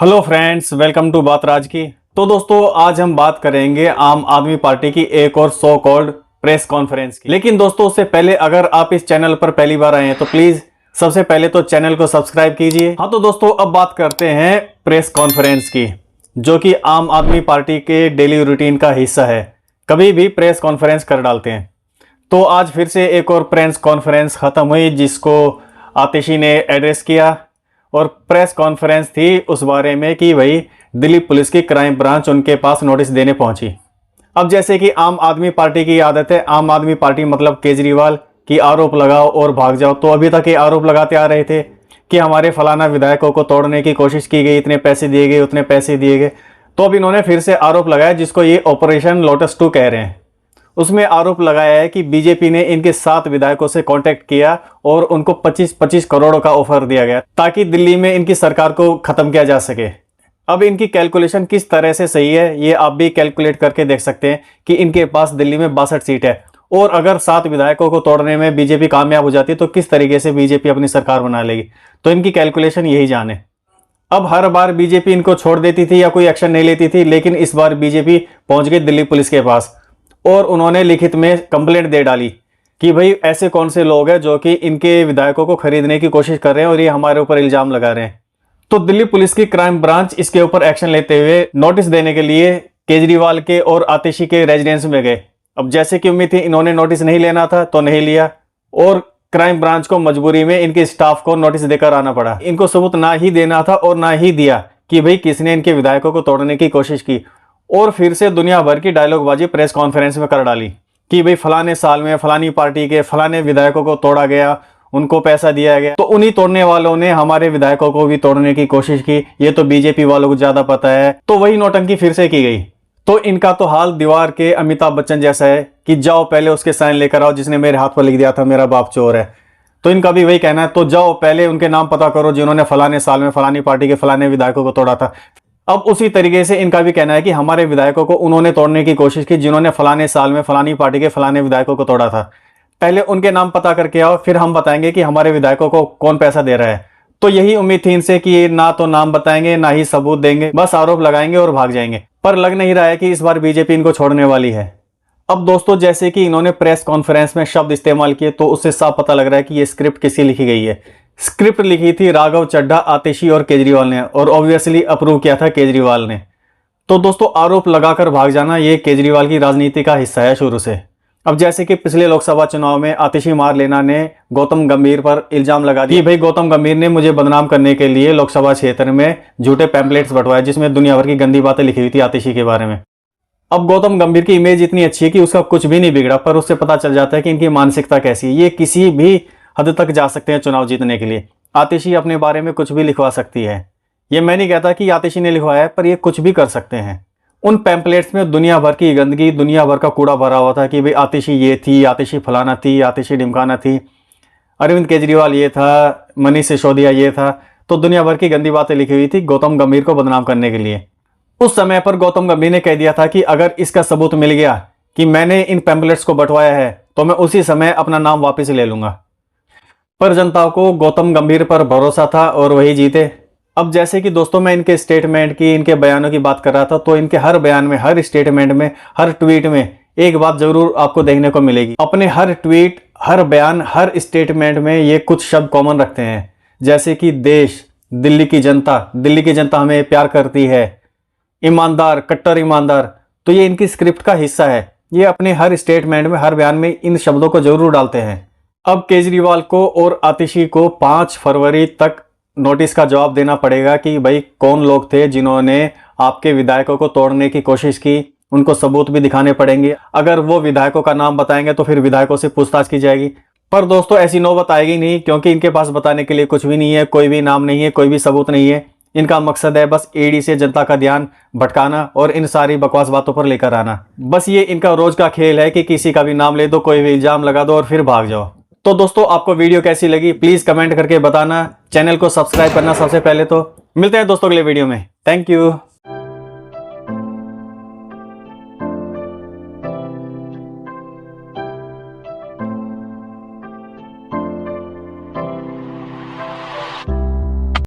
Hello friends, welcome to बात राज की। तो दोस्तों, आज हम बात करेंगे आम आदमी पार्टी की एक और सो कॉल्ड प्रेस कॉन्फ्रेंस की। लेकिन दोस्तों, उससे पहले अगर आप इस चैनल पर पहली बार आए हैं तो प्लीज सबसे पहले तो चैनल को सब्सक्राइब कीजिए। हाँ तो दोस्तों, अब बात करते हैं प्रेस कॉन्फ्रेंस की, जो कि आम आदमी पार्टी के डेली रूटीन का हिस्सा है। कभी भी प्रेस कॉन्फ्रेंस कर डालते हैं। तो आज फिर से एक और प्रेस कॉन्फ्रेंस खत्म हुई, जिसको आतिशी ने एड्रेस किया। और प्रेस कॉन्फ्रेंस थी उस बारे में कि भाई दिल्ली पुलिस की क्राइम ब्रांच उनके पास नोटिस देने पहुंची। अब जैसे कि आम आदमी पार्टी की आदत है, आम आदमी पार्टी मतलब केजरीवाल की आरोप लगाओ और भाग जाओ। तो अभी तक ये आरोप लगाते आ रहे थे कि हमारे फलाना विधायकों को तोड़ने की कोशिश की गई, इतने पैसे दिए गए, उतने पैसे दिए गए। तो अब इन्होंने फिर से आरोप लगाया, जिसको ये ऑपरेशन लोटस 2 कह रहे हैं। उसमें आरोप लगाया है कि बीजेपी ने इनके 7 विधायकों से कांटेक्ट किया और उनको 25-25 करोड़ का ऑफर दिया गया ताकि दिल्ली में इनकी सरकार को खत्म किया जा सके। अब इनकी कैलकुलेशन किस तरह से सही है, ये आप भी कैलकुलेट करके देख सकते हैं कि इनके पास दिल्ली में 62 सीट है और अगर 7 विधायकों को तोड़ने में बीजेपी कामयाब हो जाती है तो किस तरीके से बीजेपी अपनी सरकार बना लेगी। तो इनकी कैलकुलेशन यही जाने। अब हर बार बीजेपी इनको छोड़ देती थी या कोई एक्शन नहीं लेती थी, लेकिन इस बार बीजेपी पहुंच गई दिल्ली पुलिस के पास और उन्होंने लिखित में कंप्लेंट दे डाली कि भाई ऐसे कौन से लोग हैं जो कि इनके विधायकों को खरीदने की कोशिश कर रहे हैं और ये हमारे ऊपर इल्जाम लगा रहे हैं। तो दिल्ली पुलिस की क्राइम ब्रांच इसके ऊपर एक्शन लेते हुए नोटिस देने के लिए केजरीवाल के और आतिशी के रेजिडेंस में गए। अब जैसे कि उम्मीद थी, इन्होंने नोटिस नहीं लेना था तो नहीं लिया और क्राइम ब्रांच को मजबूरी में इनके स्टाफ को नोटिस देकर आना पड़ा। इनको सबूत ना ही देना था और ना ही दिया कि भाई किसने इनके विधायकों को तोड़ने की कोशिश की। और फिर से दुनिया भर की डायलॉगबाजी प्रेस कॉन्फ्रेंस में कर डाली कि भाई फलाने साल में फलानी पार्टी के फलाने विधायकों को तोड़ा गया, उनको पैसा दिया गया। तो उन्हीं तोड़ने वालों ने हमारे विधायकों को भी तोड़ने की कोशिश की, ये तो बीजेपी वालों को ज्यादा पता है। तो वही नौटंकी फिर से की गई। तो इनका तो हाल दीवार के अमिताभ बच्चन जैसा है कि जाओ पहले उसके साइन लेकर आओ जिसने मेरे हाथ पर लिख दिया था मेरा बाप चोर है। तो इनका भी वही कहना है, तो जाओ पहले उनके नाम पता करो जिन्होंने फलाने साल में फलानी पार्टी के फलाने विधायकों को तोड़ा था। अब उसी तरीके से इनका भी कहना है कि हमारे विधायकों को उन्होंने तोड़ने की कोशिश की जिन्होंने फलाने साल में फलानी पार्टी के फलाने विधायकों को तोड़ा था। पहले उनके नाम पता करके आओ, फिर हम बताएंगे कि हमारे विधायकों को कौन पैसा दे रहा है। तो यही उम्मीद थी इनसे कि ये ना तो नाम बताएंगे ना ही सबूत देंगे, बस आरोप लगाएंगे और भाग जाएंगे। पर लग नहीं रहा है कि इस बार बीजेपी इनको छोड़ने वाली है। अब दोस्तों, जैसे कि इन्होंने प्रेस कॉन्फ्रेंस में शब्द इस्तेमाल किए तो उससे साफ पता लग रहा है कि ये स्क्रिप्ट किसकी लिखी गई है। स्क्रिप्ट लिखी थी राघव चड्ढा, आतिशी और केजरीवाल ने, और ऑब्वियसली अप्रूव किया था केजरीवाल ने। तो दोस्तों, आरोप लगाकर भाग जाना ये केजरीवाल की राजनीति का हिस्सा है शुरू से। अब जैसे कि पिछले लोकसभा चुनाव में आतिशी मारलेना ने गौतम गंभीर पर इल्जाम लगा दिया कि भाई गौतम गंभीर ने मुझे बदनाम करने के लिए लोकसभा क्षेत्र में झूठे पैम्पलेट्स बंटवाए जिसमें दुनिया भर की गंदी बातें लिखी हुई थी आतिशी के बारे में। अब गौतम गंभीर की इमेज इतनी अच्छी है कि उसका कुछ भी नहीं बिगड़ा, पर उससे पता चल जाता है कि इनकी मानसिकता कैसी है। ये किसी भी हद तक जा सकते हैं चुनाव जीतने के लिए। आतिशी अपने बारे में कुछ भी लिखवा सकती है। ये मैं नहीं कहता कि आतिशी ने लिखवाया है, पर ये कुछ भी कर सकते हैं। उन पैम्पलेट्स में दुनिया भर की गंदगी, दुनिया भर का कूड़ा भरा हुआ था कि भाई आतिशी ये थी, आतिशी फलाना थी, आतिशी ढिमकाना थी, अरविंद केजरीवाल ये था, मनीष सिसोदिया ये था। तो दुनिया भर की गंदी बातें लिखी हुई थी गौतम गंभीर को बदनाम करने के लिए। उस समय पर गौतम गंभीर ने कह दिया था कि अगर इसका सबूत मिल गया कि मैंने इन पैम्पलेट्स को बंटवाया है तो मैं उसी समय अपना नाम वापस ले लूंगा। पर जनता को गौतम गंभीर पर भरोसा था और वही जीते। अब जैसे कि दोस्तों, मैं इनके स्टेटमेंट की, इनके बयानों की बात कर रहा था, तो इनके हर बयान में, हर स्टेटमेंट में, हर ट्वीट में एक बात जरूर आपको देखने को मिलेगी। अपने हर ट्वीट, हर बयान, हर स्टेटमेंट में ये कुछ शब्द कॉमन रखते हैं, जैसे कि देश, दिल्ली की जनता हमें प्यार करती है, ईमानदार, कट्टर ईमानदार। तो ये इनकी स्क्रिप्ट का हिस्सा है। ये अपने हर स्टेटमेंट में, हर बयान में इन शब्दों को जरूर डालते हैं। अब केजरीवाल को और आतिशी को 5 फरवरी तक नोटिस का जवाब देना पड़ेगा कि भाई कौन लोग थे जिन्होंने आपके विधायकों को तोड़ने की कोशिश की। उनको सबूत भी दिखाने पड़ेंगे। अगर वो विधायकों का नाम बताएंगे तो फिर विधायकों से पूछताछ की जाएगी। पर दोस्तों, ऐसी नौबत आएगी नहीं, क्योंकि इनके पास बताने के लिए कुछ भी नहीं है, कोई भी नाम नहीं है, कोई भी सबूत नहीं है। इनका मकसद है बस ईडी से जनता का ध्यान भटकाना और इन सारी बकवास बातों पर लेकर आना। बस ये इनका रोज का खेल है कि किसी का भी नाम ले दो, कोई भी इल्जाम लगा दो और फिर भाग जाओ। तो दोस्तों, आपको वीडियो कैसी लगी प्लीज कमेंट करके बताना। चैनल को सब्सक्राइब करना सबसे पहले। तो मिलते हैं दोस्तों अगले वीडियो में। Thank you.